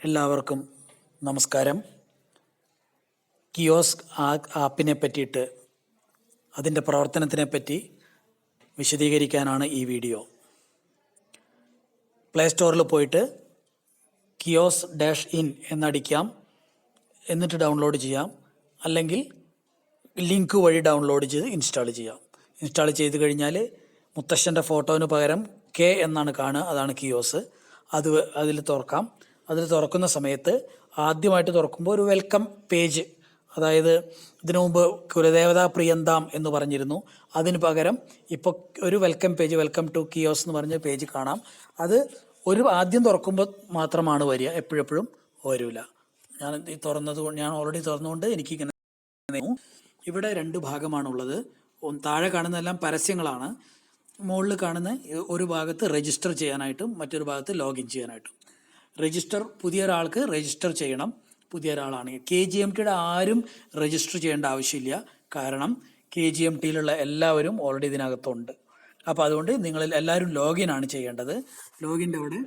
എല്ലാവർക്കും നമസ്കാരം. കിയോസ്ക് ആപ്പിനെ പറ്റിയിട്ട് അതിൻ്റെ പ്രവർത്തനത്തിനെ പറ്റി വിശദീകരിക്കാനാണ് ഈ വീഡിയോ. പ്ലേ സ്റ്റോറിൽ പോയിട്ട് kios-in എന്നടിക്കാം, എന്നിട്ട് ഡൗൺലോഡ് ചെയ്യാം. അല്ലെങ്കിൽ ലിങ്ക് വഴി ഡൗൺലോഡ് ചെയ്ത് ഇൻസ്റ്റാൾ ചെയ്യാം. ഇൻസ്റ്റാൾ ചെയ്ത് കഴിഞ്ഞാൽ മുത്തശ്ശൻ്റെ ഫോട്ടോന് പകരം കെ എന്നാണ് കാണുക, അതാണ് കിയോസ്. അതിൽ തുറക്കാം. അതിൽ തുറക്കുന്ന സമയത്ത് ആദ്യമായിട്ട് തുറക്കുമ്പോൾ ഒരു വെൽക്കം പേജ്, അതായത് ഇതിനു മുമ്പ് കുലദേവതാ പ്രിയന്താം എന്ന് പറഞ്ഞിരുന്നു, അതിന് പകരം ഇപ്പോൾ ഒരു welcome page, welcome to kiosk എന്ന് പറഞ്ഞ പേജ് കാണാം. അത് ആദ്യം തുറക്കുമ്പോൾ മാത്രമാണ് വരിക, എപ്പോഴെപ്പോഴും വരില്ല. ഞാൻ ഓൾറെഡി തുറന്നുകൊണ്ട് എനിക്കിങ്ങനെ. ഇവിടെ രണ്ട് ഭാഗമാണുള്ളത്. താഴെ കാണുന്നതെല്ലാം പരസ്യങ്ങളാണ്. മുകളിൽ കാണുന്ന ഒരു ഭാഗത്ത് രജിസ്റ്റർ ചെയ്യാനായിട്ടും മറ്റൊരു ഭാഗത്ത് ലോഗിൻ ചെയ്യാനായിട്ടും. പുതിയ ഒരാൾക്ക് രജിസ്റ്റർ ചെയ്യണം. പുതിയ ഒരാളാണ് KGMTയുടെ ആരും രജിസ്റ്റർ ചെയ്യേണ്ട ആവശ്യമില്ല. കാരണം KGMTയിലുള്ള എല്ലാവരും ഓൾറെഡി ഇതിനകത്തുണ്ട്. അപ്പോൾ അതുകൊണ്ട് നിങ്ങൾ എല്ലാവരും ലോഗിൻ ആണ് ചെയ്യേണ്ടത്. ലോഗിൻ്റെ അവിടെ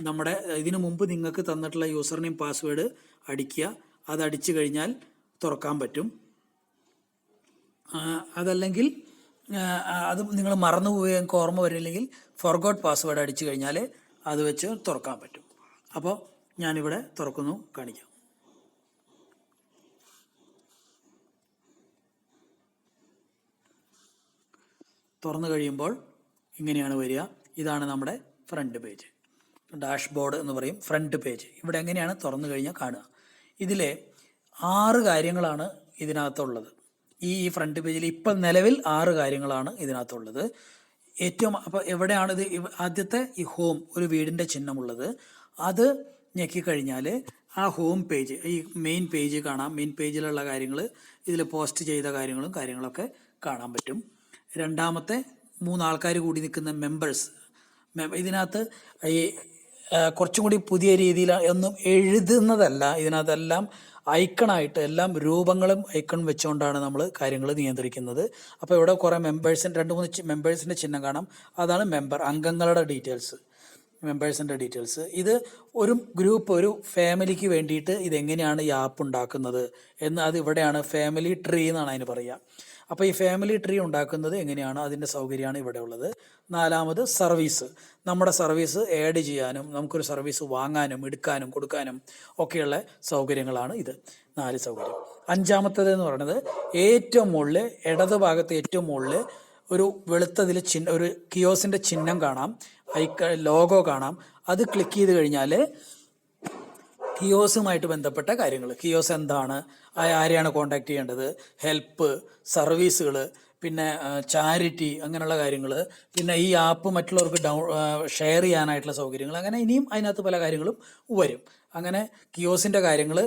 നമ്മുടെ ഇതിനു മുമ്പ് നിങ്ങൾക്ക് തന്നിട്ടുള്ള യൂസർ നെയിം പാസ്വേഡ് അടിക്കുക. അത് അടിച്ചു കഴിഞ്ഞാൽ തുറക്കാൻ പറ്റും. അതല്ലെങ്കിൽ അത് നിങ്ങൾ മറന്നു പോയി എനിക്ക് ഓർമ്മ വരില്ലെങ്കിൽ ഫോർഗോട്ട് പാസ്വേഡ് അടിച്ചു കഴിഞ്ഞാൽ അത് വെച്ച് തുറക്കാൻ പറ്റും. അപ്പോൾ ഞാനിവിടെ തുറക്കുന്നു, കാണിക്കാം. തുറന്നു കഴിയുമ്പോൾ ഇങ്ങനെയാണ് വരിക. ഇതാണ് നമ്മുടെ ഫ്രണ്ട് പേജ്, ഡാഷ്ബോർഡ് എന്ന് പറയും, ഫ്രണ്ട് പേജ്. ഇവിടെ എങ്ങനെയാണ് തുറന്നു കഴിഞ്ഞാൽ കാണുക. ഇതിലെ 6 കാര്യങ്ങളാണ് ഇതിനകത്തുള്ളത്. ഈ ഫ്രണ്ട് പേജിൽ ഇപ്പം നിലവിൽ 6 കാര്യങ്ങളാണ് ഇതിനകത്തുള്ളത്. അപ്പോൾ എവിടെയാണിത്? ആദ്യത്തെ ഈ ഹോം, ഒരു വീടിൻ്റെ ചിഹ്നമുള്ളത്, അത് ഞെക്കിക്കഴിഞ്ഞാൽ ആ ഹോം പേജ്, ഈ മെയിൻ പേജ് കാണാം. മെയിൻ പേജിലുള്ള കാര്യങ്ങൾ, ഇതിൽ പോസ്റ്റ് ചെയ്ത കാര്യങ്ങളൊക്കെ കാണാൻ പറ്റും. രണ്ടാമത്തെ 3 ആൾക്കാർ കൂടി നിൽക്കുന്ന മെമ്പേഴ്സ്. ഇതിനകത്ത് ഈ കുറച്ചും കൂടി പുതിയ രീതിയിൽ ഒന്നും എഴുതുന്നതല്ല, ഇതിനകത്തെല്ലാം ഐക്കണായിട്ട്, എല്ലാം രൂപങ്ങളും ഐക്കൺ വെച്ചുകൊണ്ടാണ് നമ്മൾ കാര്യങ്ങൾ നിയന്ത്രിക്കുന്നത്. അപ്പോൾ ഇവിടെ കുറേ 2-3 മെമ്പേഴ്സിൻ്റെ ചിഹ്നം കാണാം. അതാണ് അംഗങ്ങളുടെ ഡീറ്റെയിൽസ്, മെമ്പേഴ്സിൻ്റെ ഡീറ്റെയിൽസ്. ഇത് ഒരു ഗ്രൂപ്പ്, ഒരു ഫാമിലിക്ക് വേണ്ടിയിട്ട് ഇതെങ്ങനെയാണ് ഈ ആപ്പ് ഉണ്ടാക്കുന്നത് എന്ന്, അത് ഇവിടെയാണ്. ഫാമിലി ട്രീ എന്നാണ് അതിന് പറയുക. അപ്പോൾ ഈ ഫാമിലി ട്രീ ഉണ്ടാക്കുന്നത് എങ്ങനെയാണ്, അതിൻ്റെ സൗകര്യമാണ് ഇവിടെ ഉള്ളത്. 4ാമത് സർവീസ്. നമ്മുടെ സർവീസ് ആഡ് ചെയ്യാനും നമുക്കൊരു സർവീസ് വാങ്ങാനും എടുക്കാനും കൊടുക്കാനും ഒക്കെയുള്ള സൗകര്യങ്ങളാണ് ഇത്. 4 സൗകര്യം. 5ാമത്തേത് എന്ന് പറയുന്നത് ഏറ്റവും മുകളിൽ, ഇടതുഭാഗത്ത് ഏറ്റവും മുകളിൽ ഒരു വെളുത്തതിൽ ഒരു കിയോസിൻ്റെ ചിഹ്നം കാണാം, ലോഗോ കാണാം. അത് ക്ലിക്ക് ചെയ്ത് കഴിഞ്ഞാൽ കിയോസുമായിട്ട് ബന്ധപ്പെട്ട കാര്യങ്ങൾ, കിയോസ് എന്താണ്, ആരെയാണ് കോണ്ടാക്ട് ചെയ്യേണ്ടത്, ഹെൽപ്പ്, സർവീസുകൾ, പിന്നെ ചാരിറ്റി, അങ്ങനെയുള്ള കാര്യങ്ങൾ, പിന്നെ ഈ ആപ്പ് മറ്റുള്ളവർക്ക് ഷെയർ ചെയ്യാനായിട്ടുള്ള സൗകര്യങ്ങൾ, അങ്ങനെ ഇനിയും അതിനകത്ത് പല കാര്യങ്ങളും വരും. അങ്ങനെ കിയോസിൻ്റെ കാര്യങ്ങൾ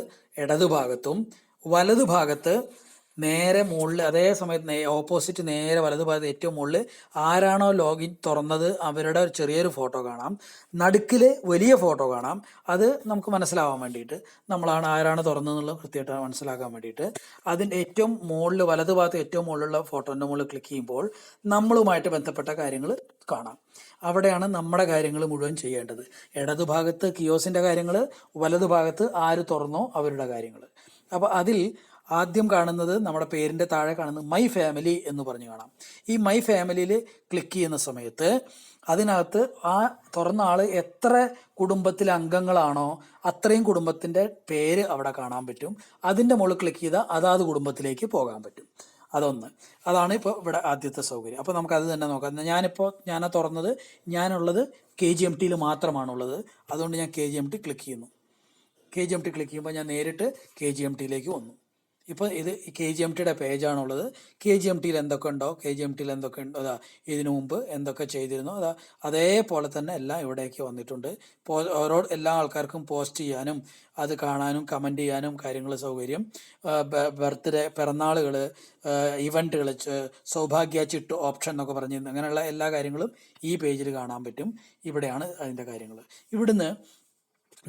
ഇടതുഭാഗത്തും, വലതുഭാഗത്ത് നേരെ മുകളിൽ, അതേ സമയത്ത് ഓപ്പോസിറ്റ് നേരെ വലതുഭാഗത്ത് ഏറ്റവും മുകളിൽ ആരാണോ ലോഗിൻ തുറന്നത് അവരുടെ ഒരു ചെറിയൊരു ഫോട്ടോ കാണാം. നടുക്കിൽ വലിയ ഫോട്ടോ കാണാം. അത് നമുക്ക് മനസ്സിലാവാൻ വേണ്ടിയിട്ട്, ആരാണ് തുറന്നതെന്നുള്ളത് കൃത്യമായിട്ട് മനസ്സിലാക്കാൻ വേണ്ടിയിട്ട് അതിൻ്റെ ഏറ്റവും മുകളിൽ, വലതുഭാഗത്ത് ഏറ്റവും മുകളിലുള്ള ഫോട്ടോൻ്റെ മുകളിൽ ക്ലിക്ക് ചെയ്യുമ്പോൾ നമ്മളുമായിട്ട് ബന്ധപ്പെട്ട കാര്യങ്ങൾ കാണാം. അവിടെയാണ് നമ്മുടെ കാര്യങ്ങൾ മുഴുവൻ ചെയ്യേണ്ടത്. ഇടതുഭാഗത്ത് കിയോസിൻ്റെ കാര്യങ്ങൾ, വലതുഭാഗത്ത് ആര് തുറന്നോ അവരുടെ കാര്യങ്ങൾ. അപ്പോൾ അതിൽ ആദ്യം കാണുന്നത് നമ്മുടെ പേരിൻ്റെ താഴെ കാണുന്നത് മൈ ഫാമിലി എന്ന് പറഞ്ഞ് കാണാം. ഈ മൈ ഫാമിലിയിൽ ക്ലിക്ക് ചെയ്യുന്ന സമയത്ത് അതിനകത്ത് ആ തുറന്ന ആൾ എത്ര കുടുംബത്തിലെ അംഗങ്ങളാണോ അത്രയും കുടുംബത്തിൻ്റെ പേര് അവിടെ കാണാൻ പറ്റും. അതിൻ്റെ മുകളിൽ ക്ലിക്ക് ചെയ്താൽ അതാത് കുടുംബത്തിലേക്ക് പോകാൻ പറ്റും. അതാണ് ഇപ്പോൾ ഇവിടെ ആദ്യത്തെ സൗകര്യം. അപ്പോൾ നമുക്കത് തന്നെ നോക്കാം. ഞാനാ തുറന്നത്, ഞാനുള്ളത് KGMTയിൽ മാത്രമാണുള്ളത്. അതുകൊണ്ട് ഞാൻ KGMT ക്ലിക്ക് ചെയ്യുന്നു. KGMT ക്ലിക്ക് ചെയ്യുമ്പോൾ ഞാൻ നേരിട്ട് KGMTയിലേക്ക് വന്നു. ഇപ്പോൾ ഇത് KGMTയുടെ പേജാണുള്ളത്. KGMTയിൽ എന്തൊക്കെ ഉണ്ടോ, അതാ ഇതിനു മുമ്പ് എന്തൊക്കെ ചെയ്തിരുന്നോ അതേപോലെ തന്നെ എല്ലാം ഇവിടേക്ക് വന്നിട്ടുണ്ട്. എല്ലാ ആൾക്കാർക്കും പോസ്റ്റ് ചെയ്യാനും അത് കാണാനും കമൻറ്റ് ചെയ്യാനും കാര്യങ്ങൾ സൗകര്യം. ബർത്ത്ഡേ, പിറന്നാളുകൾ, ഇവൻറ്റുകൾ, സൗഭാഗ്യ ചിട്ട് ഓപ്ഷൻ എന്നൊക്കെ പറഞ്ഞിരുന്നു. അങ്ങനെയുള്ള എല്ലാ കാര്യങ്ങളും ഈ പേജിൽ കാണാൻ പറ്റും. ഇവിടെയാണ് അതിൻ്റെ കാര്യങ്ങൾ. ഇവിടുന്ന്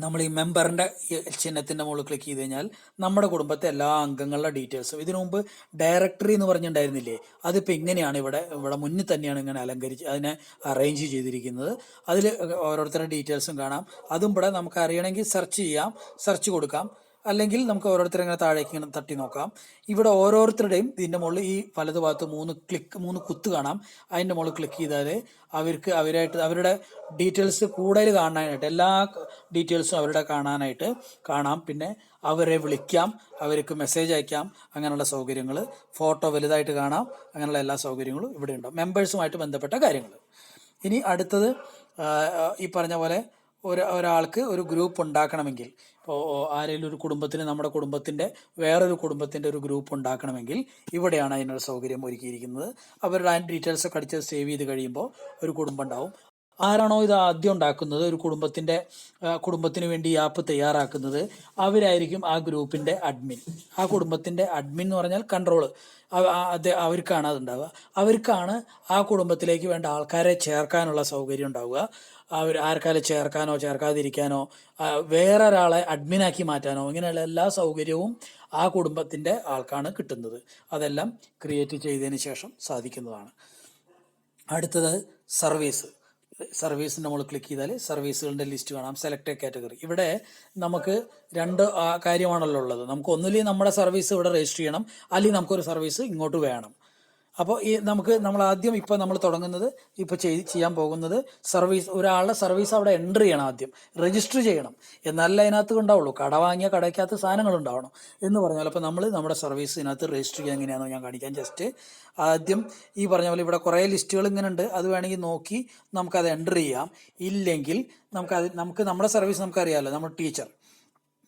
നമ്മൾ ഈ മെമ്പറിൻ്റെ ചിഹ്നത്തിൻ്റെ മുകളിൽ ക്ലിക്ക് ചെയ്ത് കഴിഞ്ഞാൽ നമ്മുടെ കുടുംബത്തെ എല്ലാ അംഗങ്ങളുടെ ഡീറ്റെയിൽസും, ഇതിനു മുമ്പ് ഡയറക്ടറി എന്ന് പറഞ്ഞിട്ടുണ്ടായിരുന്നില്ലേ, അതിപ്പോൾ ഇങ്ങനെയാണ് ഇവിടെ മുന്നിൽ തന്നെയാണ് ഇങ്ങനെ അലങ്കരിച്ച് അതിനെ അറേഞ്ച് ചെയ്തിരിക്കുന്നത്. അതിൽ ഓരോരുത്തരുടെ ഡീറ്റെയിൽസും കാണാം. അതും ഇവിടെ നമുക്ക് അറിയണമെങ്കിൽ സെർച്ച് ചെയ്യാം, സെർച്ച് കൊടുക്കാം, അല്ലെങ്കിൽ നമുക്ക് ഓരോരുത്തരെ ഇങ്ങനെ താഴേക്ക് ഇങ്ങനെ തട്ടി നോക്കാം. ഇവിടെ ഓരോരുത്തരുടെയും ഇതിൻ്റെ മുകളിൽ ഈ വലതുഭാഗത്ത് 3 കുത്ത് കാണാം. അതിൻ്റെ മുകളിൽ ക്ലിക്ക് ചെയ്താൽ അവരുടെ ഡീറ്റെയിൽസ് കൂടുതൽ കാണാനായിട്ട്, എല്ലാ ഡീറ്റെയിൽസും അവരുടെ കാണാം. പിന്നെ അവരെ വിളിക്കാം, അവർക്ക് മെസ്സേജ് അയക്കാം, അങ്ങനെയുള്ള സൗകര്യങ്ങൾ, ഫോട്ടോ വലുതായിട്ട് കാണാം, അങ്ങനെയുള്ള എല്ലാ സൗകര്യങ്ങളും ഇവിടെ ഉണ്ടാവും. മെമ്പേഴ്സുമായിട്ട് ബന്ധപ്പെട്ട കാര്യങ്ങൾ. ഇനി അടുത്തത് ഈ പറഞ്ഞ പോലെ ഒരാൾക്ക് ഒരു ഗ്രൂപ്പ് ഉണ്ടാക്കണമെങ്കിൽ, ഇപ്പോൾ ആരെങ്കിലും ഒരു കുടുംബത്തിന്, നമ്മുടെ കുടുംബത്തിൻ്റെ വേറൊരു കുടുംബത്തിൻ്റെ ഒരു ഗ്രൂപ്പ് ഉണ്ടാക്കണമെങ്കിൽ ഇവിടെയാണ് അതിനൊരു സൗകര്യം ഒരുക്കിയിരിക്കുന്നത്. അവരുടെ ആ ഡീറ്റെയിൽസൊക്കെ അടിച്ച് സേവ് ചെയ്ത് കഴിയുമ്പോൾ ഒരു കുടുംബം ഉണ്ടാവും. ആരാണോ ഇത് ആദ്യം ഉണ്ടാക്കുന്നത്, ഒരു കുടുംബത്തിന് വേണ്ടി ഈ ആപ്പ് തയ്യാറാക്കുന്നത്, അവരായിരിക്കും ആ ഗ്രൂപ്പിൻ്റെ അഡ്മിൻ. ആ കുടുംബത്തിൻ്റെ അഡ്മിൻ എന്ന് പറഞ്ഞാൽ കൺട്രോള് അവർക്കാണ് അതുണ്ടാവുക. അവർക്കാണ് ആ കുടുംബത്തിലേക്ക് വേണ്ട ആൾക്കാരെ ചേർക്കാനുള്ള സൗകര്യം ഉണ്ടാവുക. ആർക്കാരെ ചേർക്കാനോ ചേർക്കാതിരിക്കാനോ വേറെ ഒരാളെ അഡ്മിനാക്കി മാറ്റാനോ ഇങ്ങനെയുള്ള എല്ലാ സൗകര്യവും ആ കുടുംബത്തിൻ്റെ ആൾക്കാണ് കിട്ടുന്നത്. അതെല്ലാം ക്രിയേറ്റ് ചെയ്തതിന് ശേഷം സാധിക്കുന്നതാണ്. അടുത്തത് സർവീസിൻ്റെ മുകളിൽ ക്ലിക്ക് ചെയ്താൽ സർവീസുകളുടെ ലിസ്റ്റ് കാണാം. Select A category. ഇവിടെ നമുക്ക് 2 കാര്യമാണല്ലോ ഉള്ളത്. നമുക്ക് ഒന്നുമില്ലെങ്കിൽ നമ്മുടെ സർവീസ് ഇവിടെ രജിസ്റ്റർ ചെയ്യണം, അല്ലെങ്കിൽ നമുക്കൊരു സർവീസ് ഇങ്ങോട്ട് വേണം. അപ്പോൾ നമ്മൾ ആദ്യം ഇപ്പോൾ നമ്മൾ തുടങ്ങുന്നത്, ഇപ്പോൾ ചെയ്യാൻ പോകുന്നത് ഒരാളുടെ സർവീസ് അവിടെ എൻ്റർ ചെയ്യണം, ആദ്യം രജിസ്റ്റർ ചെയ്യണം. എന്നാലേ അതിനകത്ത് ഉണ്ടാവുള്ളൂ. കട വാങ്ങിയ കടയ്ക്കകത്ത് സാധനങ്ങൾ ഉണ്ടാവണം എന്ന് പറഞ്ഞാൽ. അപ്പോൾ നമ്മൾ നമ്മുടെ സർവീസ് ഇതിനകത്ത് രജിസ്റ്റർ ചെയ്യാൻ എങ്ങനെയാണെന്ന് ഞാൻ കാണിക്കാം. ജസ്റ്റ് ആദ്യം ഈ പറഞ്ഞ പോലെ ഇവിടെ കുറേ ലിസ്റ്റുകൾ ഇങ്ങനെ ഉണ്ട്. അത് വേണമെങ്കിൽ നോക്കി നമുക്കത് എൻ്റർ ചെയ്യാം. ഇല്ലെങ്കിൽ നമുക്ക് നമ്മുടെ സർവീസ് നമുക്കറിയാമല്ലോ, നമ്മൾ ടീച്ചർ.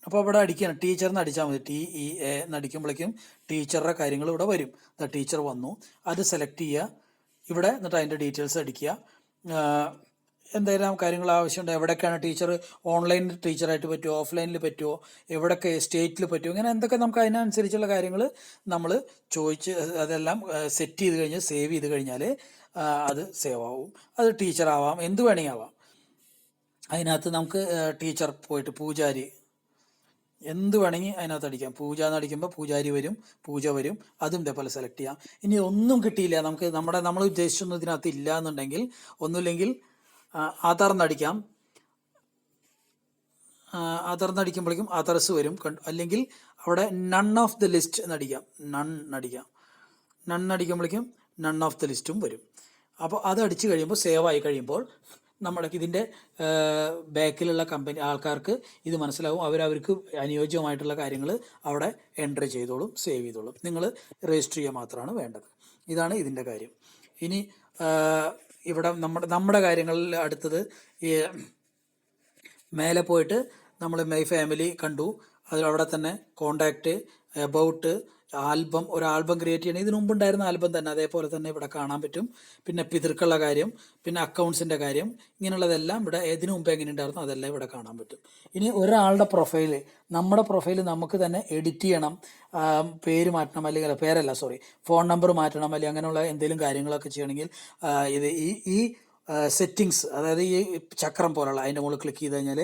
അപ്പോൾ ഇവിടെ അടിക്കണം, ടീച്ചറിന് അടിച്ചാൽ മതി. TEA എന്നടിക്കുമ്പോഴേക്കും ടീച്ചറുടെ കാര്യങ്ങൾ ഇവിടെ വരും. ടീച്ചർ വന്നു, അത് സെലക്ട് ചെയ്യുക ഇവിടെ, എന്നിട്ട് അതിൻ്റെ ഡീറ്റെയിൽസ് അടിക്കുക. എന്തെങ്കിലും കാര്യങ്ങൾ ആവശ്യമുണ്ട്, എവിടെയൊക്കെയാണ് ടീച്ചർ, ഓൺലൈൻ ടീച്ചറായിട്ട് പറ്റുമോ, ഓഫ്ലൈനിൽ പറ്റുമോ, എവിടെയൊക്കെ സ്റ്റേറ്റിൽ പറ്റുമോ, ഇങ്ങനെ എന്തൊക്കെ നമുക്ക് അതിനനുസരിച്ചുള്ള കാര്യങ്ങൾ നമ്മൾ ചോദിച്ച് അതെല്ലാം സെറ്റ് ചെയ്ത് കഴിഞ്ഞ് സേവ് ചെയ്ത് കഴിഞ്ഞാൽ അത് സേവ് ആവും. അത് ടീച്ചറാവാം, എന്ത് വേണമെങ്കിൽ ആവാം. അതിനകത്ത് നമുക്ക് ടീച്ചർ പോയിട്ട് പൂജാരി എന്ത് വേണമെങ്കിൽ അതിനകത്ത് അടിക്കാം. പൂജ എന്നടിക്കുമ്പോൾ പൂജാരി വരും, പൂജ വരും. അതും ഇതേപോലെ സെലക്ട് ചെയ്യാം. ഇനി ഒന്നും കിട്ടിയില്ല, നമ്മൾ ഉദ്ദേശിച്ചൊന്നും ഇതിനകത്ത് ഇല്ല എന്നുണ്ടെങ്കിൽ, ഒന്നുമില്ലെങ്കിൽ ആധാർ എന്നടിക്കാം. ആധാർ എന്നടിക്കുമ്പോഴേക്കും ആധാർസ് വരും. അല്ലെങ്കിൽ അവിടെ നൺ ഓഫ് ദ ലിസ്റ്റ് എന്നടിക്കാം. നൺ അടിക്കുമ്പോഴേക്കും നൺ ഓഫ് ദ ലിസ്റ്റും വരും. അപ്പോൾ അത് അടിച്ചു കഴിയുമ്പോൾ, സേവ് ആയി കഴിയുമ്പോൾ ഇതിൻ്റെ ബാക്കിലുള്ള ആൾക്കാർക്ക് ഇത് മനസ്സിലാവും. അവർക്ക് അനുയോജ്യമായിട്ടുള്ള കാര്യങ്ങൾ അവിടെ എൻ്റർ ചെയ്തോളും, സേവ് ചെയ്തോളും. നിങ്ങൾ രജിസ്റ്റർ ചെയ്യുക മാത്രമാണ് വേണ്ടത്. ഇതാണ് ഇതിൻ്റെ കാര്യം. ഇനി ഇവിടെ നമ്മുടെ കാര്യങ്ങളിൽ അടുത്തത് ഈ മേലെ പോയിട്ട് നമ്മൾ മൈ ഫാമിലി കണ്ടു. അതിലവിടെ തന്നെ കോണ്ടാക്റ്റ്, എബൌട്ട്, ആൽബം, ഒരു ആൽബം ക്രിയേറ്റ് ചെയ്യണം. ഇതിനു മുമ്പ് ഉണ്ടായിരുന്ന ആൽബം തന്നെ അതേപോലെ തന്നെ ഇവിടെ കാണാൻ പറ്റും. പിന്നെ പിതൃക്കളുടെ കാര്യം, പിന്നെ അക്കൗണ്ട്സിൻ്റെ കാര്യം, ഇങ്ങനെയുള്ളതെല്ലാം ഇവിടെ ഇതിനു മുമ്പ് എങ്ങനെ ഉണ്ടായിരുന്നു അതെല്ലാം ഇവിടെ കാണാൻ പറ്റും. ഇനി ഒരാളുടെ പ്രൊഫൈല്, നമ്മുടെ പ്രൊഫൈല് നമുക്ക് തന്നെ എഡിറ്റ് ചെയ്യണം, പേര് മാറ്റണം, അല്ലെങ്കിൽ ഫോൺ നമ്പർ മാറ്റണം, അല്ലെങ്കിൽ അങ്ങനെയുള്ള എന്തെങ്കിലും കാര്യങ്ങളൊക്കെ ചെയ്യണമെങ്കിൽ ഈ സെറ്റിങ്സ്, അതായത് ഈ ചക്രം പോലുള്ള അതിൻ്റെ മുകളിൽ ക്ലിക്ക് ചെയ്ത് കഴിഞ്ഞാൽ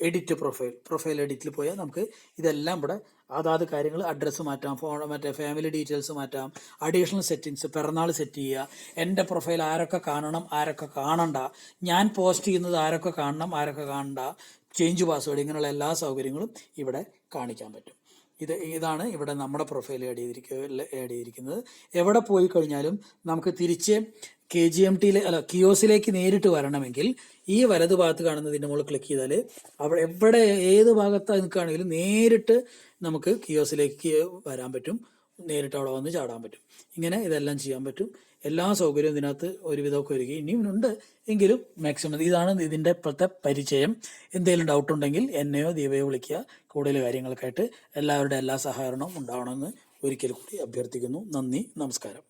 എഡിറ്റ് പ്രൊഫൈൽ എഡിറ്റിൽ പോയാൽ നമുക്ക് ഇതെല്ലാം ഇവിടെ അതാത് കാര്യങ്ങൾ, അഡ്രസ്സ് മാറ്റാം, ഫാമിലി ഡീറ്റെയിൽസ് മാറ്റാം, അഡീഷണൽ സെറ്റിങ്സ്, പിറന്നാൾ സെറ്റ് ചെയ്യുക, എൻ്റെ പ്രൊഫൈൽ ആരൊക്കെ കാണണം ആരൊക്കെ കാണണ്ട, ഞാൻ പോസ്റ്റ് ചെയ്യുന്നത് ആരൊക്കെ കാണണം ആരൊക്കെ കാണണ്ട, ചേഞ്ച് പാസ്വേഡ്, ഇങ്ങനെയുള്ള എല്ലാ സൗകര്യങ്ങളും ഇവിടെ കാണിക്കാൻ പറ്റും. ഇതാണ് ഇവിടെ നമ്മുടെ പ്രൊഫൈൽ ആഡ് ചെയ്തിരിക്കുന്നത്. എവിടെ പോയി കഴിഞ്ഞാലും നമുക്ക് തിരിച്ച് കിയോസിലേക്ക് നേരിട്ട് വരണമെങ്കിൽ ഈ വലതു ഭാഗത്ത് കാണുന്നതിൻ്റെ മുകളിൽ ക്ലിക്ക് ചെയ്താൽ അവിടെ ഏത് ഭാഗത്ത് നിൽക്കുകയാണെങ്കിലും നേരിട്ട് നമുക്ക് കിയോസിലേക്ക് വരാൻ പറ്റും, നേരിട്ട് അവിടെ വന്ന് ചാടാൻ പറ്റും. ഇങ്ങനെ ഇതെല്ലാം ചെയ്യാൻ പറ്റും. എല്ലാ സൗകര്യവും ഇതിനകത്ത് ഒരുവിധമൊക്കെ ഒരുക്കി, ഇനിയും ഉണ്ട് എങ്കിലും മാക്സിമം ഇതാണ് ഇതിൻ്റെ ഇപ്പോഴത്തെ പരിചയം. എന്തെങ്കിലും ഡൗട്ട് ഉണ്ടെങ്കിൽ എന്നെയോ ദീപയോ വിളിക്കുക. കൂടുതൽ കാര്യങ്ങൾക്കായിട്ട് എല്ലാവരുടെ എല്ലാ സഹകരണവും ഉണ്ടാവണമെന്ന് ഒരിക്കൽ കൂടി അഭ്യർത്ഥിക്കുന്നു. നന്ദി, നമസ്കാരം.